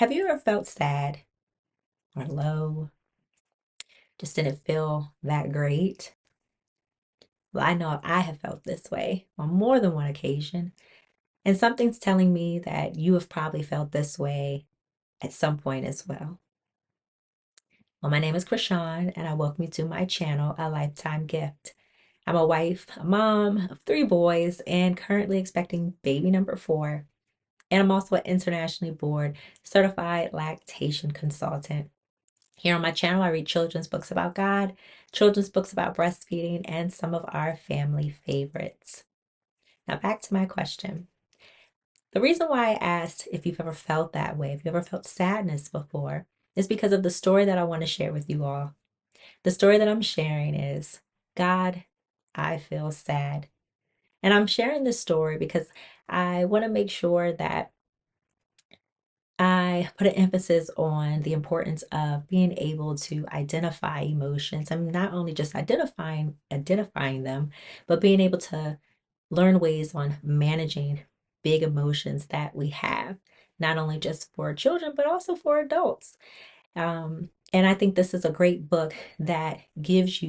Have you ever felt sad or low? Just didn't feel that great? Well, I know I have felt this way on more than one occasion, and something's telling me that you have probably felt this way at some point as well. Well, my name is Krishan, and I welcome you to my channel, A Lifetime Gift. I'm a wife, a mom of three boys, and currently expecting baby number four. And I'm also an internationally board certified lactation consultant. Here on my channel, I read children's books about God, children's books about breastfeeding, and some of our family favorites. Now, back to my question. The reason why I asked if you've ever felt that way, if you ever felt sadness before, is because of the story that I want to share with you all. The story that I'm sharing is God, I feel sad. And I'm sharing this story because I want to make sure that I put an emphasis on the importance of being able to identify emotions. I'm not only just identifying them, but being able to learn ways on managing big emotions that we have, not only just for children, but also for adults. And I think this is a great book that gives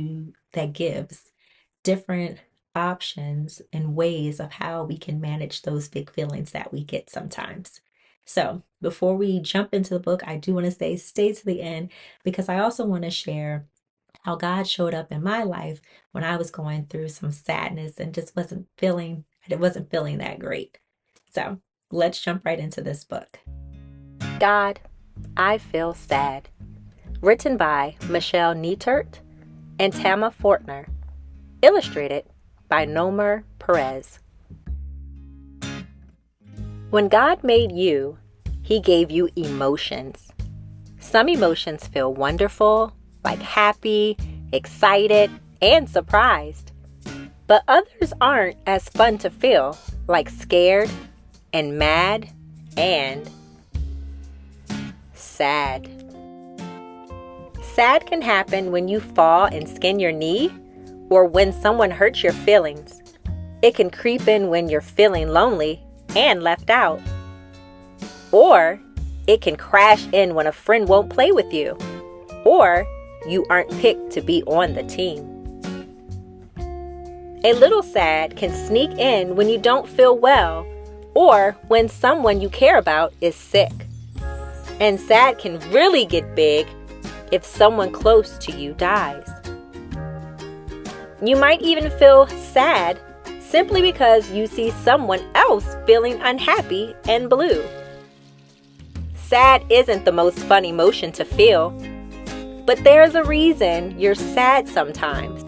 different options and ways of how we can manage those big feelings that we get sometimes. So before we jump into the book, I do want to say stay to the end because I also want to share how God showed up in my life when I was going through some sadness and just wasn't feeling that great. So let's jump right into this book. God, I Feel Sad. Written by Michelle Nietert and Tama Fortner. Illustrated by Nomar Perez. When God made you, He gave you emotions. Some emotions feel wonderful, like happy, excited, and surprised. But others aren't as fun to feel, like scared and mad and sad. Sad can happen when you fall and skin your knee, or when someone hurts your feelings. It can creep in when you're feeling lonely and left out. Or it can crash in when a friend won't play with you, or you aren't picked to be on the team. A little sad can sneak in when you don't feel well, or when someone you care about is sick. And sad can really get big if someone close to you dies. You might even feel sad simply because you see someone else feeling unhappy and blue. Sad isn't the most fun emotion to feel, but there's a reason you're sad sometimes.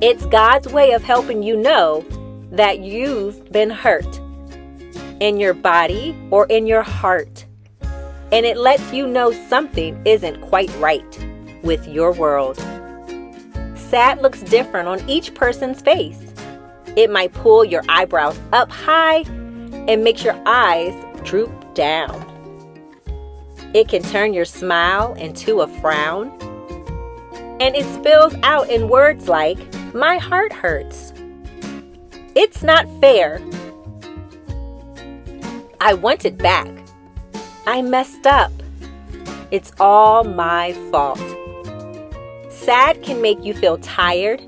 It's God's way of helping you know that you've been hurt in your body or in your heart. And it lets you know something isn't quite right with your world. Sad looks different on each person's face. It might pull your eyebrows up high and makes your eyes droop down. It can turn your smile into a frown. And it spills out in words like, "My heart hurts." It's not fair. I want it back. I messed up. It's all my fault. Sad can make you feel tired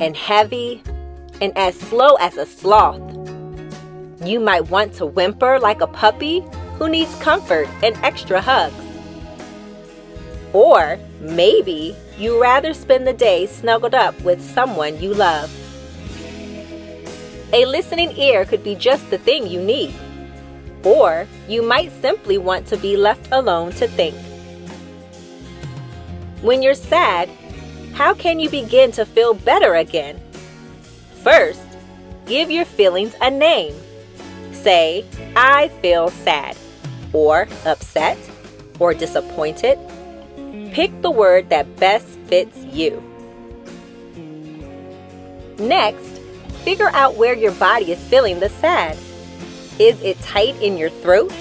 and heavy and as slow as a sloth. You might want to whimper like a puppy who needs comfort and extra hugs. Or maybe you rather spend the day snuggled up with someone you love. A listening ear could be just the thing you need. Or you might simply want to be left alone to think. When you're sad, how can you begin to feel better again? First, give your feelings a name. Say, "I feel sad," or upset, or disappointed. Pick the word that best fits you. Next, figure out where your body is feeling the sad. Is it tight in your throat?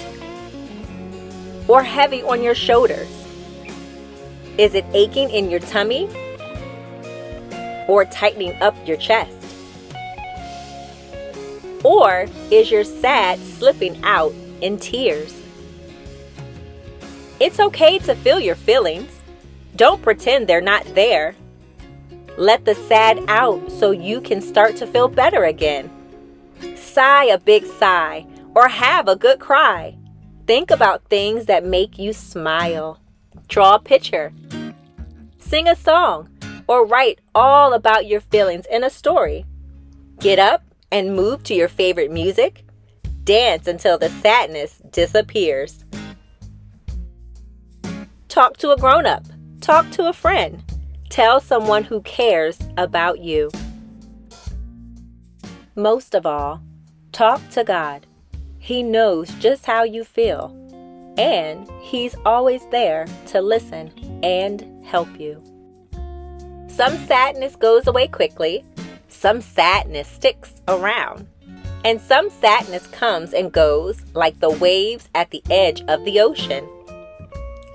Or heavy on your shoulders? Is it aching in your tummy? Or tightening up your chest? Or is your sad slipping out in tears? It's okay to feel your feelings. Don't pretend they're not there. Let the sad out so you can start to feel better again. Sigh a big sigh or have a good cry. Think about things that make you smile. Draw a picture. Sing a song or write all about your feelings in a story. Get up and move to your favorite music. Dance until the sadness disappears. Talk to a grown-up. Talk to a friend. Tell someone who cares about you. Most of all, talk to God. He knows just how you feel, and He's always there to listen and help you. Some sadness goes away quickly, some sadness sticks around, and some sadness comes and goes like the waves at the edge of the ocean.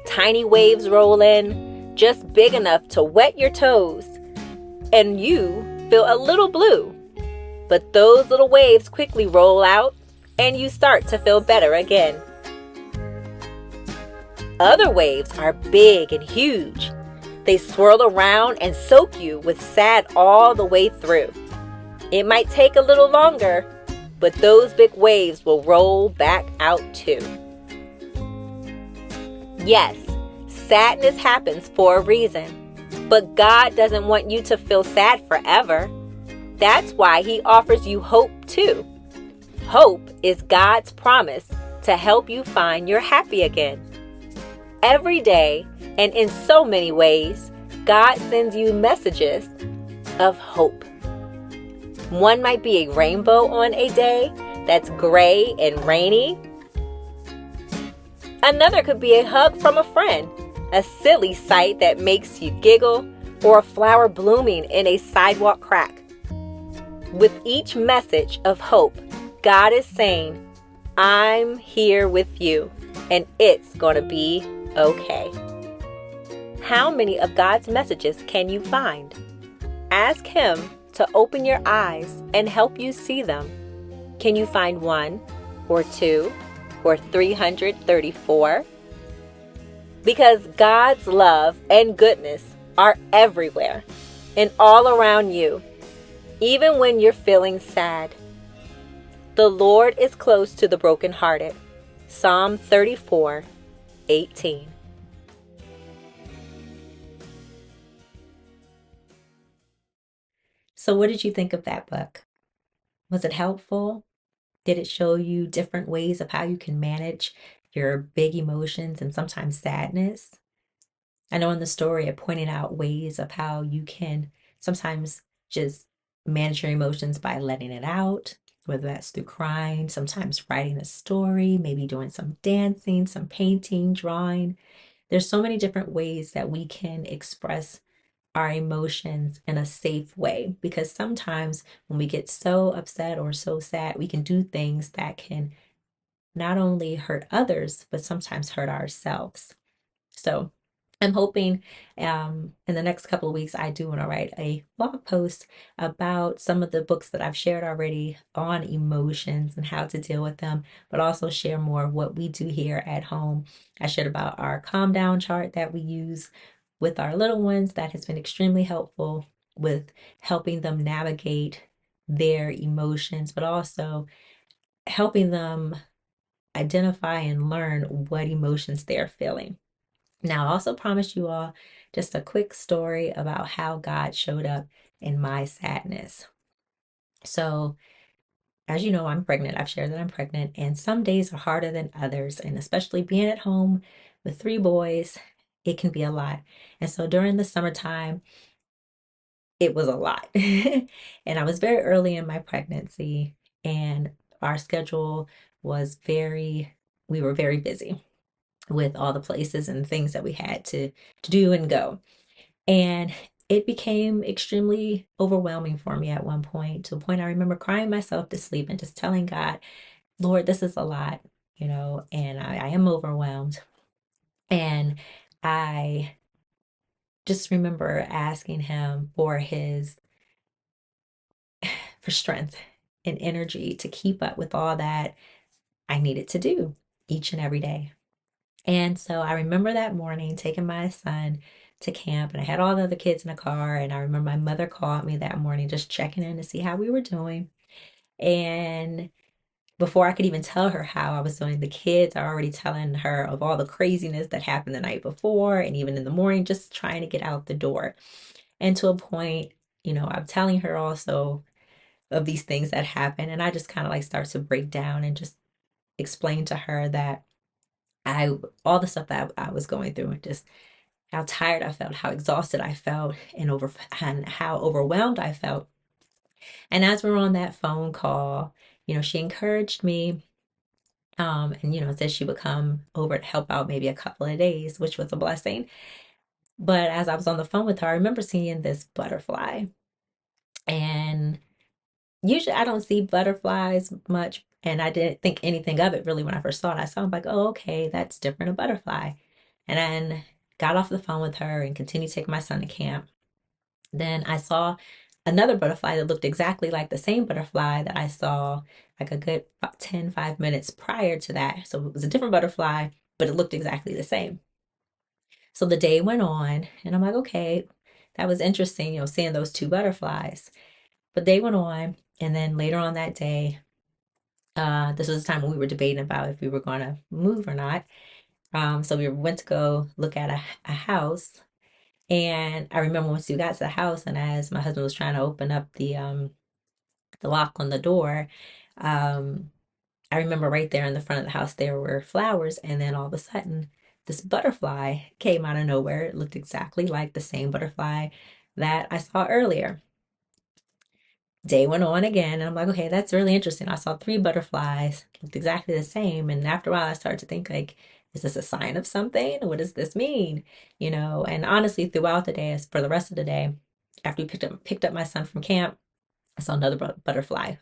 Tiny waves roll in, just big enough to wet your toes, and you feel a little blue. But those little waves quickly roll out, and you start to feel better again. Other waves are big and huge. They swirl around and soak you with sad all the way through. It might take a little longer, but those big waves will roll back out too. Yes, sadness happens for a reason, but God doesn't want you to feel sad forever. That's why He offers you hope too. Hope is God's promise to help you find your happy again. Every day and in so many ways, God sends you messages of hope. One might be a rainbow on a day that's gray and rainy. Another could be a hug from a friend, a silly sight that makes you giggle, or a flower blooming in a sidewalk crack. With each message of hope, God is saying, I'm here with you, and it's going to be okay. How many of God's messages can you find? Ask Him to open your eyes and help you see them. Can you find 1 or 2 or 334? Because God's love and goodness are everywhere and all around you, even when you're feeling sad. The Lord is close to the brokenhearted. Psalm 34:18. So what did you think of that book? Was it helpful? Did it show you different ways of how you can manage your big emotions and sometimes sadness? I know in the story it pointed out ways of how you can sometimes just manage your emotions by letting it out, whether that's through crying, sometimes writing a story, maybe doing some dancing, some painting, drawing. There's so many different ways that we can express our emotions in a safe way, because sometimes when we get so upset or so sad, we can do things that can not only hurt others, but sometimes hurt ourselves. So I'm hoping in the next couple of weeks, I do want to write a blog post about some of the books that I've shared already on emotions and how to deal with them, but also share more of what we do here at home. I shared about our calm down chart that we use with our little ones that has been extremely helpful with helping them navigate their emotions, but also helping them identify and learn what emotions they're feeling. Now, I also promised you all just a quick story about how God showed up in my sadness. So, as you know, I'm pregnant. I've shared that I'm pregnant, and some days are harder than others. And especially being at home with 3 boys, it can be a lot. And so during the summertime, it was a lot. And I was very early in my pregnancy, and our schedule was we were very busy with all the places and things that we had to do and go. And it became extremely overwhelming for me at one point, to a point I remember crying myself to sleep and just telling God, Lord, this is a lot, and I am overwhelmed. And I just remember asking Him for strength and energy to keep up with all that I needed to do each and every day. And so I remember that morning taking my son to camp, and I had all the other kids in the car. And I remember my mother called me that morning just checking in to see how we were doing. And before I could even tell her how I was doing, the kids are already telling her of all the craziness that happened the night before and even in the morning, just trying to get out the door. And to a point, I'm telling her also of these things that happen. And I just kind of like start to break down and just explain to her that all the stuff that I was going through, and just how tired I felt, how exhausted I felt, and how overwhelmed I felt. And as we're on that phone call, she encouraged me, and said she would come over to help out maybe a couple of days, which was a blessing. But as I was on the phone with her, I remember seeing this butterfly. And usually I don't see butterflies much, and I didn't think anything of it really when I first saw it. I saw it like, oh, okay, that's different, a butterfly. And then got off the phone with her and continued taking my son to camp. Then I saw another butterfly that looked exactly like the same butterfly that I saw like a good about 5 minutes prior to that. So it was a different butterfly, but it looked exactly the same. So the day went on, and I'm like, okay, that was interesting, seeing those two butterflies. But they went on, and then later on that day, this was the time when we were debating about if we were going to move or not. So we went to go look at a house. And I remember once we got to the house, and as my husband was trying to open up the lock on the door, um, I remember right there in the front of the house there were flowers, and then all of a sudden this butterfly came out of nowhere. It looked exactly like the same butterfly that I saw earlier. Day went on again, and I'm like, okay, that's really interesting. I saw three butterflies, looked exactly the same. And after a while, I started to think, like, is this a sign of something? What does this mean? And honestly, throughout the day, as for the rest of the day, after we picked up my son from camp, I saw another butterfly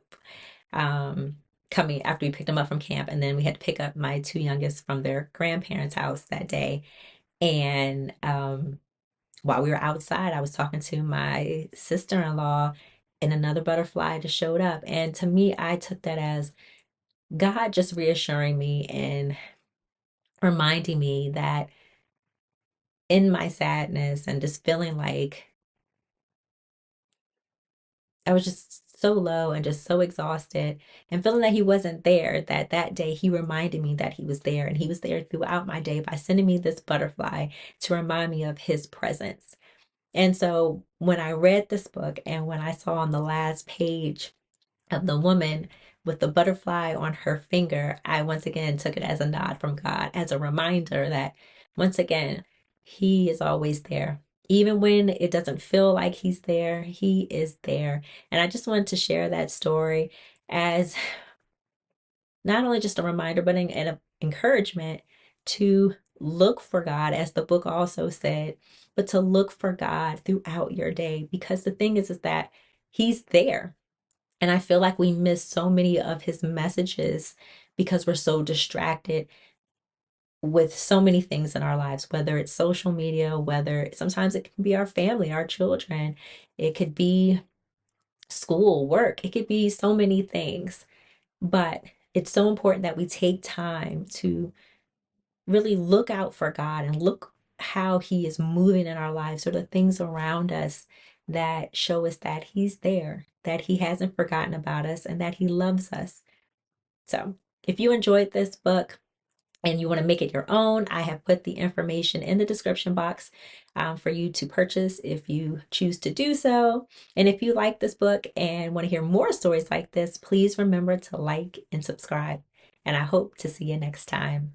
um, coming after we picked him up from camp. And then we had to pick up my two youngest from their grandparents' house that day. And while we were outside, I was talking to my sister-in-law, and another butterfly just showed up. And to me, I took that as God just reassuring me and reminding me that in my sadness and just feeling like I was just so low and just so exhausted and feeling that he wasn't there, that day he reminded me that he was there, and he was there throughout my day by sending me this butterfly to remind me of his presence. And so when I read this book and when I saw on the last page of the woman with the butterfly on her finger, I once again took it as a nod from God, as a reminder that once again, He is always there. Even when it doesn't feel like He's there, He is there. And I just wanted to share that story as not only just a reminder, but an encouragement to look for God, as the book also said, but to look for God throughout your day. Because the thing is that He's there. And I feel like we miss so many of his messages because we're so distracted with so many things in our lives, whether it's social media, whether sometimes it can be our family, our children, it could be school, work, it could be so many things. But it's so important that we take time to really look out for God and look how he is moving in our lives, or the things around us that show us that he's there, that he hasn't forgotten about us, and that he loves us. So if you enjoyed this book and you want to make it your own, I have put the information in the description box for you to purchase if you choose to do so. And if you like this book and want to hear more stories like this, please remember to like and subscribe. And I hope to see you next time.